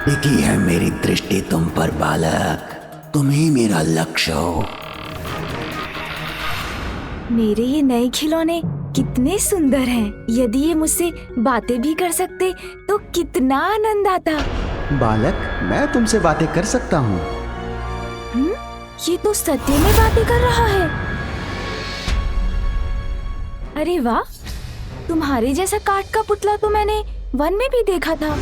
टिकी है मेरी दृष्टि तुम पर बालक, तुम ही मेरा लक्ष्य हो। मेरे ये नए खिलौने कितने सुंदर हैं। यदि ये मुझसे बातें भी कर सकते तो कितना आनंद आता। बालक, मैं तुमसे बातें कर सकता हूँ। ये तो सत्य में बातें कर रहा है। अरे वाह, तुम्हारे जैसा काठ का पुतला तो मैंने वन में भी देखा था।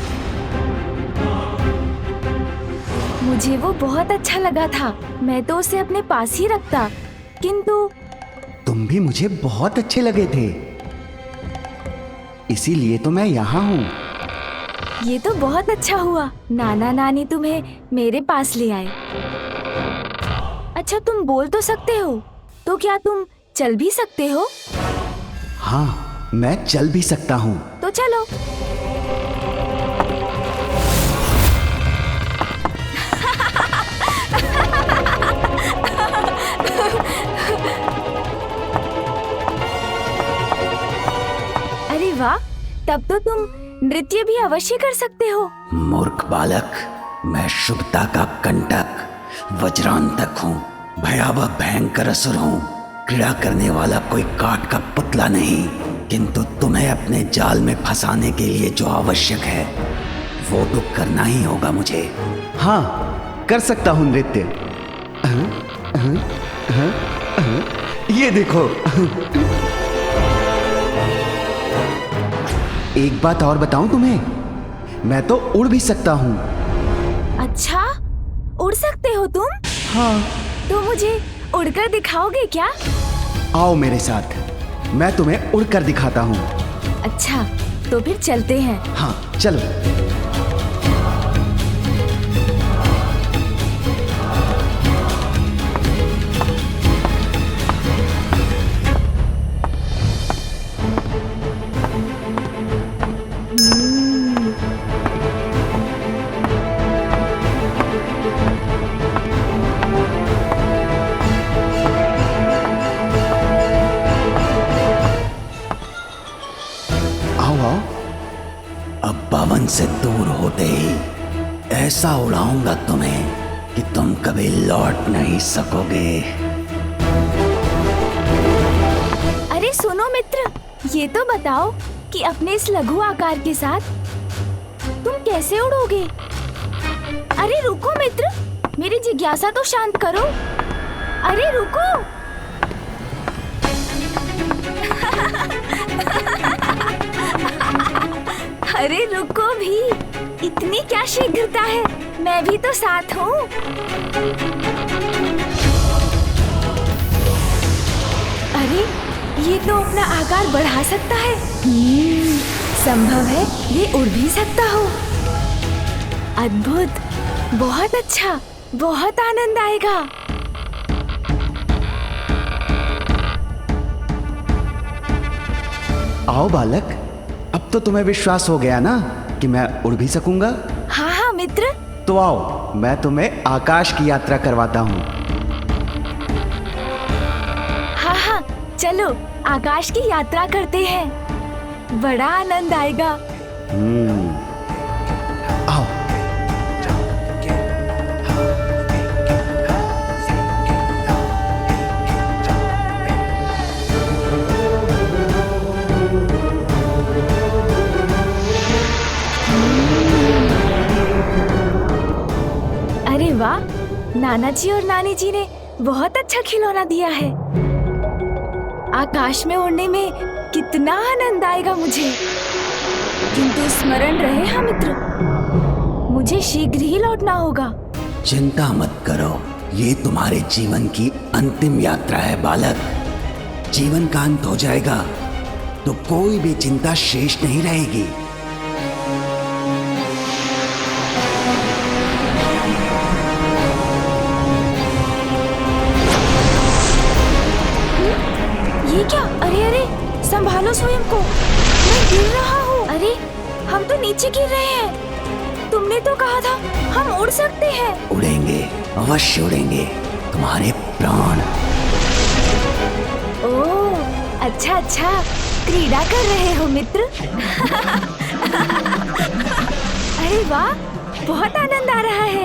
मुझे वो बहुत अच्छा लगा था। मैं तो उसे अपने पास ही रखता, किंतु तुम भी मुझे बहुत अच्छे लगे थे, इसीलिए तो मैं यहाँ हूँ। ये तो बहुत अच्छा हुआ, नाना नानी तुम्हें मेरे पास ले आए। अच्छा, तुम बोल तो सकते हो, तो क्या तुम चल भी सकते हो? हाँ, मैं चल भी सकता हूँ। तो चलो। अरे वाह, तब तो तुम नृत्य भी अवश्य कर सकते हो। मूर्ख बालक, मैं शुभता का कंटक वज्रांतक हूँ, भयावह भयंकर असुर हूँ। क्रीड़ा करने वाला कोई काठ का पुतला नहीं, किंतु तुम्हें अपने जाल में फंसाने के लिए जो आवश्यक है वो तो करना ही होगा मुझे। हाँ, कर सकता हूँ नृत्य। ये देखो। एक बात और बताऊं तुम्हें, मैं तो उड़ भी सकता हूँ। अच्छा, उड़ सकते हो तुम? हाँ। तो मुझे उड़कर दिखाओगे क्या? आओ मेरे साथ, मैं तुम्हें उड़कर दिखाता हूँ। अच्छा, तो फिर चलते हैं। हाँ, चलो। अब पवन से दूर होते ही ऐसा उड़ाऊंगा तुम्हें कि तुम कभी लौट नहीं सकोगे। अरे सुनो मित्र, ये तो बताओ कि अपने इस लघु आकार के साथ तुम कैसे उड़ोगे? अरे रुको मित्र, मेरी जिज्ञासा तो शांत करो। अरे रुको। अरे रुको भी, इतनी क्या शीघ्रता है? मैं भी तो साथ हूँ। अरे ये तो अपना आकार बढ़ा सकता है। संभव है ये उड़ भी सकता हो। अद्भुत, बहुत अच्छा, बहुत आनंद आएगा। आओ बालक, अब तो तुम्हें विश्वास हो गया ना कि मैं उड़ भी सकूंगा? हाँ हाँ मित्र। तो आओ, मैं तुम्हें आकाश की यात्रा करवाता हूँ। हाँ हाँ, चलो आकाश की यात्रा करते हैं, बड़ा आनंद आएगा। आओ। अरे वाह, नाना जी और नानी जी ने बहुत अच्छा खिलौना दिया है। आकाश में उड़ने में कितना आनंद आएगा मुझे। किंतु स्मरण रहे हाँ मित्र, मुझे शीघ्र ही लौटना होगा। चिंता मत करो, ये तुम्हारे जीवन की अंतिम यात्रा है बालक। जीवन का अंत हो जाएगा तो कोई भी चिंता शेष नहीं रहेगी। ये क्या? अरे अरे, संभालो स्वयं को, मैं गिर रहा हूँ। अरे हम तो नीचे गिर रहे हैं। तुमने तो कहा था हम उड़ सकते हैं। उड़ेंगे, अवश्य उड़ेंगे, तुम्हारे प्राण। ओह, अच्छा अच्छा, क्रीड़ा कर रहे हो मित्र। अरे वाह, बहुत आनंद आ रहा है।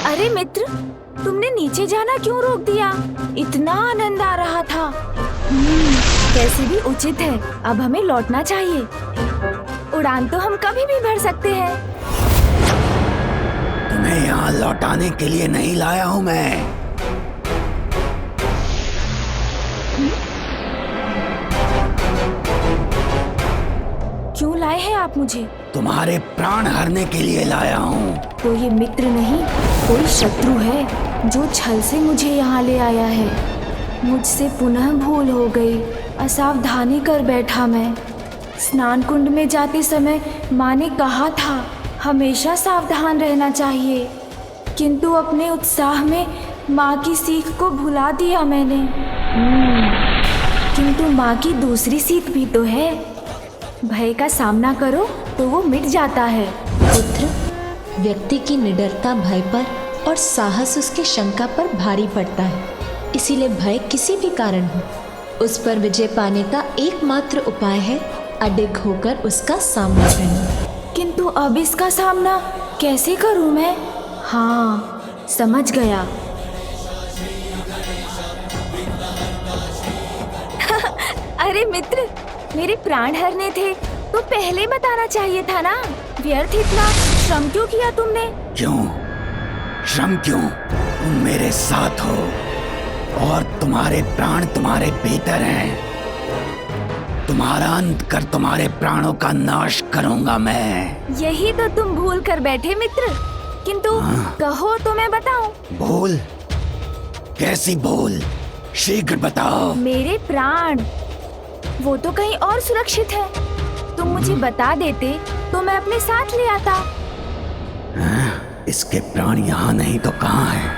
अरे मित्र, तुमने नीचे जाना क्यों रोक दिया? इतना आनंद आ रहा था। कैसे भी उचित है, अब हमें लौटना चाहिए। उड़ान तो हम कभी भी भर सकते हैं। तुम्हें यहाँ लौटाने के लिए नहीं लाया हूँ मैं। क्यों लाए हैं आप मुझे? तुम्हारे प्राण हरने के लिए लाया हूँ। तो ये मित्र नहीं, कोई शत्रु है जो छल से मुझे यहाँ ले आया है। मुझसे पुनः भूल हो गई, असावधानी कर बैठा मैं। स्नान कुंड में जाते समय माँ ने कहा था हमेशा सावधान रहना चाहिए, किंतु अपने उत्साह में माँ की सीख को भुला दिया मैंने। किंतु माँ की दूसरी सीख भी तो है, भय का सामना करो तो वो मिट जाता है। पुत्र, व्यक्ति की निडरता भय पर और साहस उसके शंका पर भारी पड़ता है। इसीलिए भय किसी भी कारण हो, उस पर विजय पाने का एकमात्र उपाय है अडिग होकर उसका सामना करना। किंतु अब इसका सामना कैसे करूं मैं? हाँ, समझ गया। अरे मित्र, मेरे प्राण हरने थे तो पहले बताना चाहिए था ना। व्यर्थ इतना श्रम क्यों किया तुमने? क्यों श्रम क्यों? तुम मेरे साथ हो और तुम्हारे प्राण तुम्हारे भीतर हैं। तुम्हारा अंत कर तुम्हारे प्राणों का नाश करूंगा मैं। यही तो तुम भूल कर बैठे मित्र। किंतु कहो तो मैं बताऊं। भूल? कैसी भूल? शीघ्र बताओ। मेरे प्राण, वो तो कहीं और सुरक्षित है। तुम मुझे बता देते तो मैं अपने साथ ले आता। इसके प्राण यहाँ नहीं तो कहाँ है?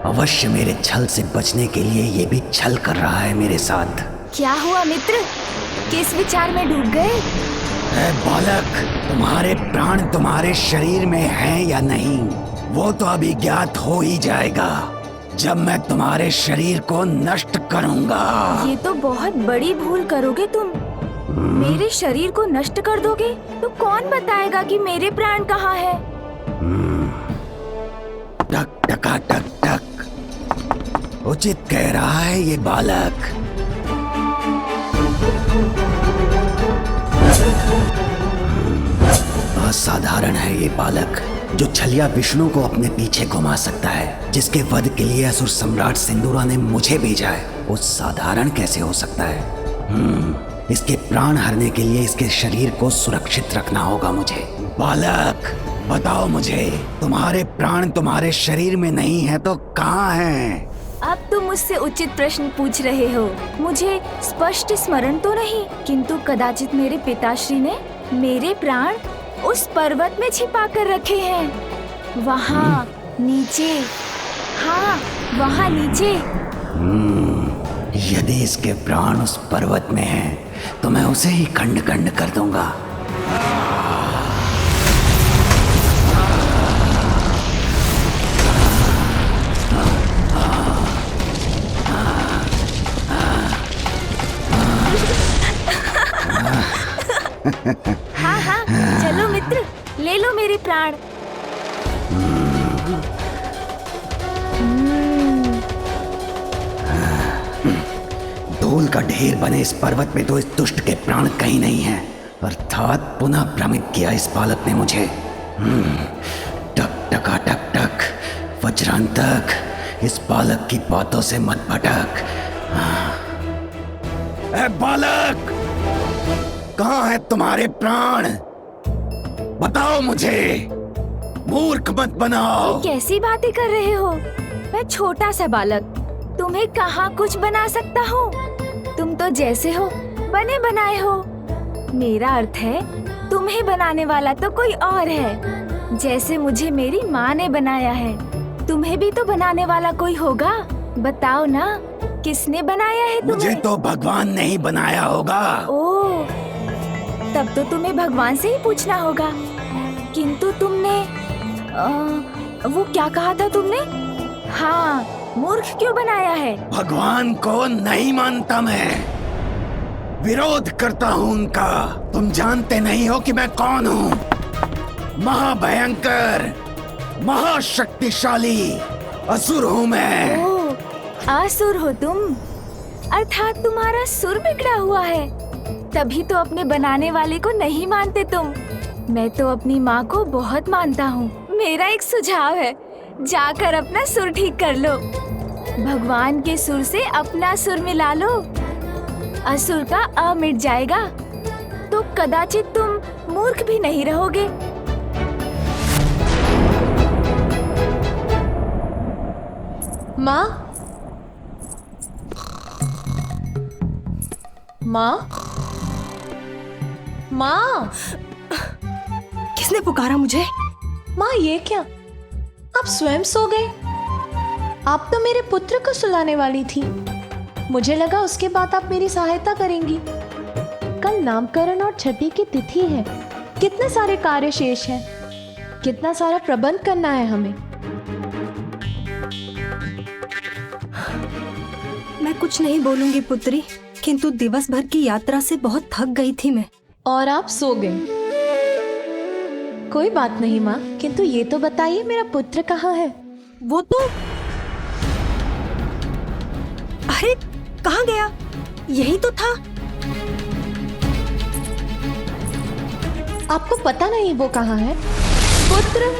अवश्य मेरे छल से बचने के लिए ये भी छल कर रहा है मेरे साथ। क्या हुआ मित्र? किस विचार में डूब गए? बालक, तुम्हारे प्राण तुम्हारे शरीर में हैं या नहीं, वो तो अभी ज्ञात हो ही जाएगा जब मैं तुम्हारे शरीर को नष्ट करूंगा। ये तो बहुत बड़ी भूल करोगे तुम। मेरे शरीर को नष्ट कर दोगे तो कौन बताएगा कि मेरे प्राण कहाँ है? टक टका टक टक, उचित कह रहा है ये बालक। असाधारण है ये बालक, जो छलिया विष्णु को अपने पीछे घुमा सकता है, जिसके वध के लिए असुर सम्राट सिंदूरा ने मुझे भेजा है। वो साधारण कैसे हो सकता है? इसके प्राण हरने के लिए इसके शरीर को सुरक्षित रखना होगा मुझे। बालक, बताओ मुझे, तुम्हारे प्राण तुम्हारे शरीर में नहीं है तो कहाँ हैं? अब तुम मुझसे उचित प्रश्न पूछ रहे हो। मुझे स्पष्ट स्मरण तो नहीं, किंतु कदाचित मेरे पिताश्री ने मेरे प्राण उस पर्वत में छिपा कर रखे हैं। वहाँ नीचे। हाँ, वहाँ नीचे। यदि इसके प्राण उस पर्वत में हैं, तो मैं उसे ही खंड खंड कर दूंगा। हाँ हाँ, चलो मित्र, ले लो मेरे प्राण। धूल का ढेर बने इस पर्वत में तो इस दुष्ट के प्राण कहीं नहीं हैं। अर्थात पुनः भ्रमित किया इस बालक ने मुझे। टक टका टक टक, वज्रांतक, इस बालक की बातों से मत भटक। ए बालक, कहाँ है तुम्हारे प्राण? बताओ मुझे, मूर्ख मत बनाओ। कैसी बातें कर रहे हो? मैं छोटा सा बालक, तुम्हें कहाँ कुछ बना सकता हूँ? तुम तो जैसे हो बने बनाए हो। मेरा अर्थ है, तुम्हें बनाने वाला तो कोई और है। जैसे मुझे मेरी माँ ने बनाया है, तुम्हें भी तो बनाने वाला कोई होगा। बताओ ना, किसने बनाया है तुम्हें? मुझे तो भगवान ने ही बनाया होगा। ओह, तब तो तुम्हें भगवान से ही पूछना होगा। किंतु तुमने वो क्या कहा था तुमने? हाँ, मूर्ख क्यों बनाया है? भगवान को नहीं मानता मैं। विरोध करता हूँ उनका। तुम जानते नहीं हो कि मैं कौन हूँ। महाभयंकर, महाशक्तिशाली असुर हूँ मैं। ओह, असुर हो तुम, अर्थात तुम्हारा सुर बिगड़ा हुआ है। तभी तो अपने बनाने वाले को नहीं मानते तुम। मैं तो अपनी माँ को बहुत मानता हूँ। मेरा एक सुझाव है, जाकर अपना सुर ठीक कर लो। भगवान के सुर से अपना सुर मिला लो। असुर का अ मिट जाएगा तो कदाचित तुम मूर्ख भी नहीं रहोगे। माँ, माँ, माँ, किसने पुकारा मुझे? माँ ये क्या? आप स्वयं सो गए? आप तो मेरे पुत्र को सुलाने वाली थी। मुझे लगा उसके बाद आप मेरी सहायता करेंगी। कल नामकरण और छठी की तिथि है। कितने सारे कार्य शेष हैं। कितना सारा प्रबंध करना है हमें। मैं कुछ नहीं बोलूंगी पुत्री, किंतु दिवस भर की यात्रा से बहुत थक गई थी मैं। और आप सो गए। कोई बात नहीं माँ, किंतु ये तो बताइए मेरा पुत्र कहाँ है? वो तो अरे कहाँ गया? यही तो था। आपको पता नहीं वो कहाँ है? पुत्र,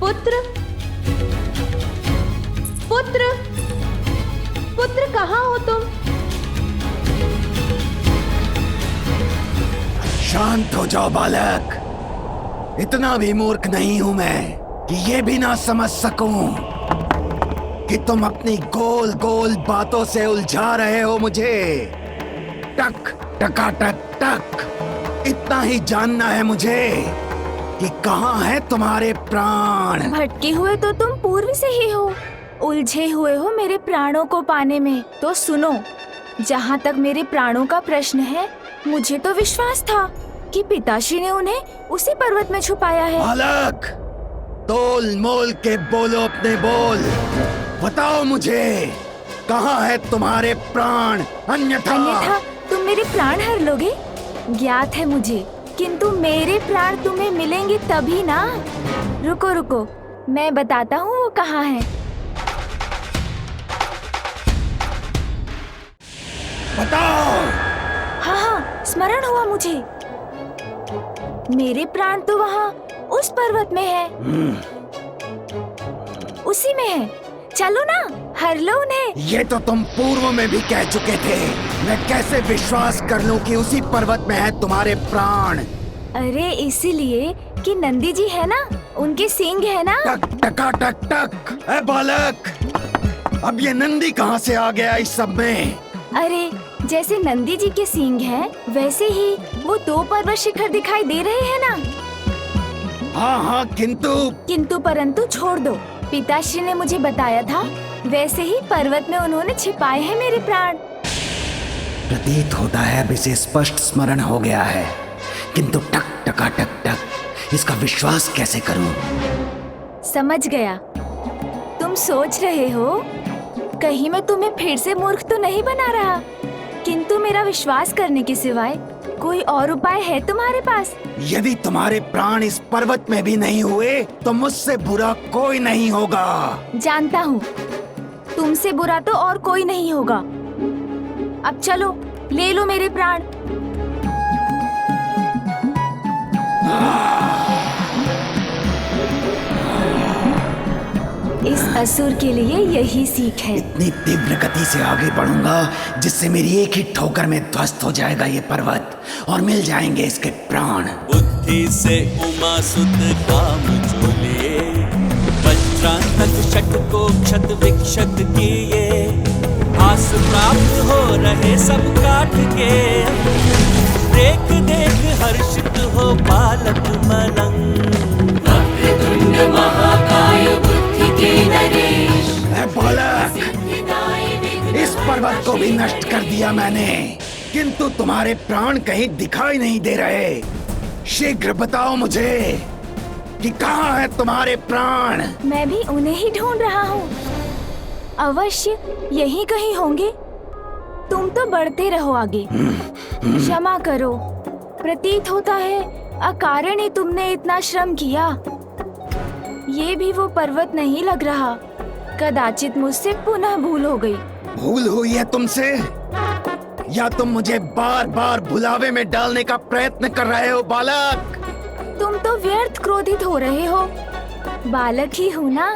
पुत्र, पुत्र, पुत्र कहाँ हो तुम? शांत हो जाओ बालक। इतना भी मूर्ख नहीं हूं मैं कि ये भी ना समझ सकूं कि तुम अपनी गोल गोल बातों से उलझा रहे हो मुझे। टक टकाटक टक, इतना ही जानना है मुझे कि कहाँ है तुम्हारे प्राण। भटके हुए तो तुम पूर्व से ही हो, उलझे हुए हो मेरे प्राणों को पाने में। तो सुनो, जहाँ तक मेरे प्राणों का प्रश्न है, मुझे तो विश्वास था कि पिताश्री ने उन्हें उसी पर्वत में छुपाया है। बालक, तोल मोल के बोलो अपने बोल। बताओ मुझे, कहाँ है तुम्हारे प्राण? अन्यथा तुम मेरे प्राण हर लोगे। ज्ञात है मुझे, किंतु मेरे प्राण तुम्हें मिलेंगे तभी ना। रुको रुको, मैं बताता हूँ वो कहाँ है। बताओ। हाँ हाँ, स्मरण हुआ मुझे। मेरे प्राण तो वहाँ उस पर्वत में है। उसी में है। चलो ना, हर लो उन्हें। ये तो तुम पूर्व में भी कह चुके थे। मैं कैसे विश्वास कर लूं कि उसी पर्वत में है तुम्हारे प्राण? अरे इसीलिए कि नंदी जी है ना, उनके सींग है ना। टक टका टक टक। ए बालक, अब ये नंदी कहाँ से आ गया इस सब में? अरे जैसे नंदी जी के सींग हैं, वैसे ही वो 2 पर्वत शिखर दिखाई दे रहे हैं ना। हाँ हाँ, किंतु परंतु छोड़ दो। पिताश्री ने मुझे बताया था, वैसे ही पर्वत में उन्होंने छिपाए हैं मेरे प्राण। प्रतीत होता है अब इसे स्पष्ट स्मरण हो गया है, किंतु टक टका टक टक, इसका विश्वास कैसे करूं? समझ गया। तुम सोच रहे हो कहीं मैं तुम्हें फिर से मूर्ख तो नहीं बना रहा, किंतु मेरा विश्वास करने के सिवाय कोई और उपाय है तुम्हारे पास? यदि तुम्हारे प्राण इस पर्वत में भी नहीं हुए तो मुझसे बुरा कोई नहीं होगा। जानता हूँ, तुमसे बुरा तो और कोई नहीं होगा। अब चलो, ले लो मेरे प्राण। इस असुर के लिए यही सीख है। इतनी तीव्र गति से आगे बढ़ूंगा जिससे मेरी एक ही ठोकर में ध्वस्त हो जाएगा ये पर्वत और मिल जाएंगे इसके प्राण। बुद्धि से उमा सुत काम चोले, वज्रांतक शट को क्षत विक्षत किए, आस प्राप्त हो रहे सब काट के, देख देख हर्षित हो बालक मलंग। वक्रतुंड महाकाय बुद्धि के नरेश। बालक, इस पर्वत को भी नष्ट कर दिया मैंने, किंतु तुम्हारे प्राण कहीं दिखाई नहीं दे रहे। शीघ्र बताओ मुझे, कि कहाँ है तुम्हारे प्राण? मैं भी उन्हें ही ढूंढ रहा हूँ। अवश्य यहीं कहीं होंगे। तुम तो बढ़ते रहो आगे। क्षमा करो, प्रतीत होता है अकारण ही तुमने इतना श्रम किया। ये भी वो पर्वत नहीं लग रहा। कदाचित मुझसे पुनः भूल हो गई। भूल हुई है तुमसे, या तुम मुझे बार बार भुलावे में डालने का प्रयत्न कर रहे हो बालक? तुम तो व्यर्थ क्रोधित हो रहे हो। बालक ही हूँ ना,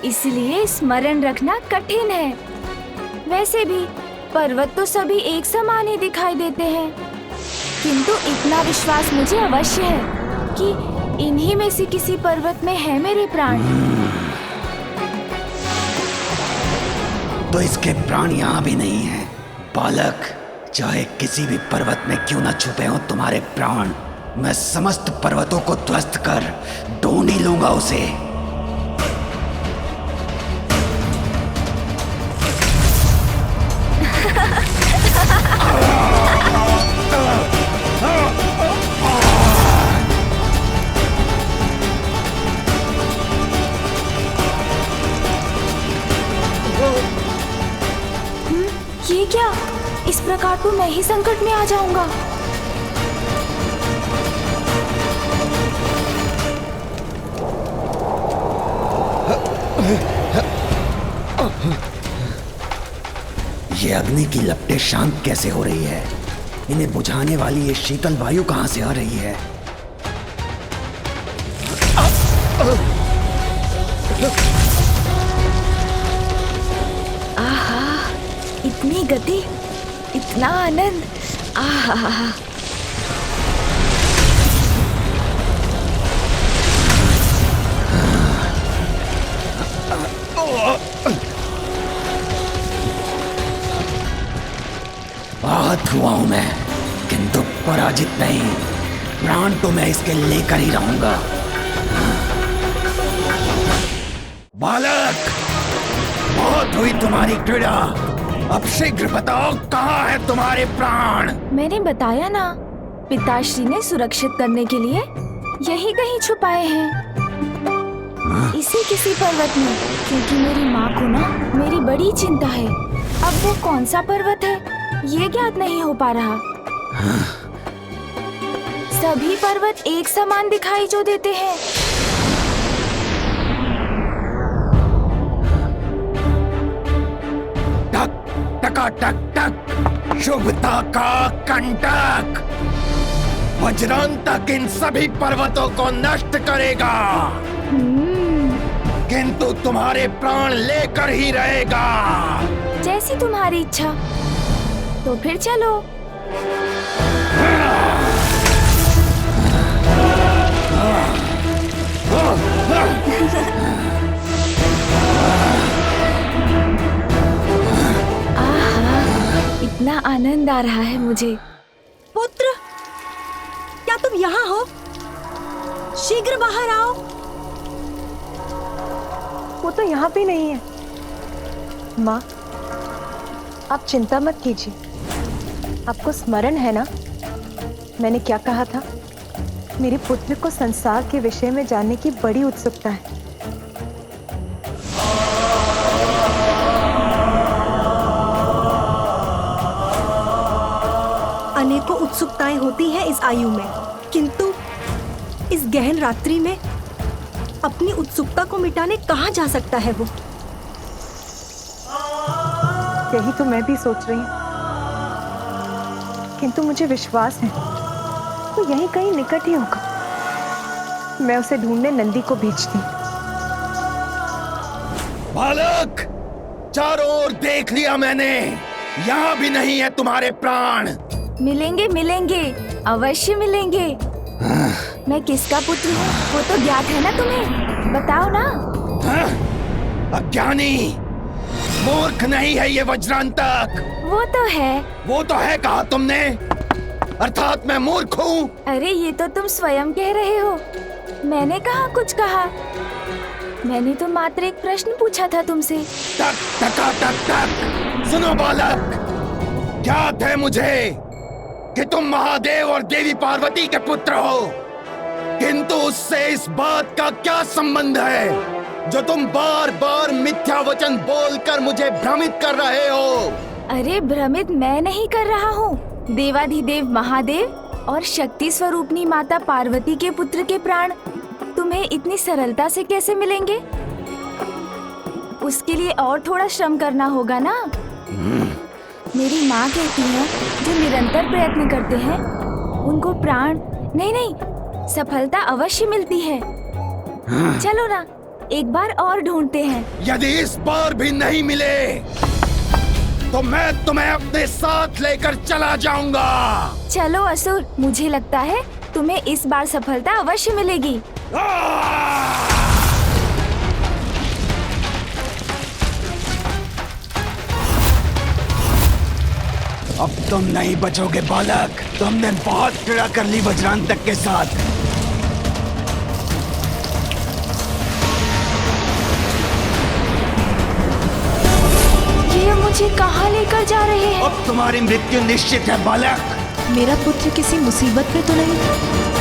इसलिए स्मरण रखना कठिन है। वैसे भी पर्वत तो सभी एक समान ही दिखाई देते हैं, किंतु इतना विश्वास मुझे अवश्य है कि इन्हीं में से किसी पर्वत में है मेरे प्राण। तो इसके प्राण यहाँ भी नहीं है बालक। चाहे किसी भी पर्वत में क्यों न छुपे हो तुम्हारे प्राण, मैं समस्त पर्वतों को ध्वस्त कर ढूंढ ही लूंगा उसे। ये क्या? इस प्रकार तो मैं ही संकट में आ जाऊंगा। ये अग्नि की लपटें शांत कैसे हो रही है? इन्हें बुझाने वाली ये शीतल वायु कहाँ से आ रही है? आहा, इतनी गति, इतना आनंद। आहा, आहत हुआ हूं मैं, किंतु पराजित नहीं। प्राण तो मैं इसके लेकर ही रहूंगा। बालक, बहुत हुई तुम्हारी क्रीड़ा। अब शीघ्र बताओ, कहाँ है तुम्हारे प्राण? मैंने बताया ना, पिताश्री ने सुरक्षित करने के लिए यही कहीं छुपाए हैं, इसी किसी पर्वत में। क्योंकि मेरी माँ को ना मेरी बड़ी चिंता है। अब वो कौन सा पर्वत है ये ज्ञात नहीं हो पा रहा। सभी पर्वत एक समान दिखाई जो देते हैं। टक टका टक टक, शुभता का कंटक। वज्रांतक इन सभी पर्वतों को नष्ट करेगा, किंतु तुम्हारे प्राण लेकर ही रहेगा। जैसी तुम्हारी इच्छा। तो फिर चलो। आहा, इतना आनंद आ रहा है मुझे। पुत्र, क्या तुम यहाँ हो? शीघ्र बाहर आओ। वो तो यहाँ भी नहीं है। माँ, आप चिंता मत कीजिए। आपको स्मरण है ना, मैंने क्या कहा था? मेरे पुत्र को संसार के विषय में जानने की बड़ी उत्सुकता है। अनेकों उत्सुकताएं होती हैं इस आयु में, किंतु इस गहन रात्रि में अपनी उत्सुकता को मिटाने कहाँ जा सकता है वो? यही तो मैं भी सोच रही हूँ, किंतु मुझे विश्वास है वो यहीं कहीं निकट ही होगा। मैं उसे ढूंढने नंदी को भेजती। बालक, चारों ओर देख लिया मैंने, यहाँ भी नहीं है तुम्हारे प्राण। मिलेंगे मिलेंगे, अवश्य मिलेंगे। मैं किसका पुत्र हूँ वो तो ज्ञात है ना तुम्हें, बताओ ना। अज्ञानी, मूर्ख नहीं है ये वज्रांतक। वो तो है कहा तुमने? अर्थात मैं मूर्ख हूँ? अरे ये तो तुम स्वयं कह रहे हो, मैंने कहा कुछ कहा। मैंने तो मात्र एक प्रश्न पूछा था तुमसे। टक टका टक टक। सुनो बालक, ज्ञात है मुझे कि तुम महादेव और देवी पार्वती के पुत्र हो। किंतु उससे इस बात का क्या संबंध है जो तुम बार बार मिथ्या वचन बोलकर मुझे भ्रमित कर रहे हो? अरे भ्रमित मैं नहीं कर रहा हूँ। देवाधिदेव महादेव और शक्ति स्वरूपनी माता पार्वती के पुत्र के प्राण तुम्हें इतनी सरलता से कैसे मिलेंगे? उसके लिए और थोड़ा श्रम करना होगा ना। मेरी माँ कहती है जो निरंतर प्रयत्न करते हैं उनको प्राण नहीं सफलता अवश्य मिलती है। चलो ना एक बार और ढूंढते हैं। यदि इस बार भी नहीं मिले तो मैं तुम्हें अपने साथ लेकर चला जाऊंगा। चलो असुर, मुझे लगता है तुम्हें इस बार सफलता अवश्य मिलेगी। अब तुम नहीं बचोगे बालक। तुमने बहुत क्रीड़ा कर ली वज्रांतक के साथ। ये मुझे कहाँ लेकर जा रहे हैं? अब तुम्हारी मृत्यु निश्चित है बालक। मेरा पुत्र किसी मुसीबत में तो नहीं?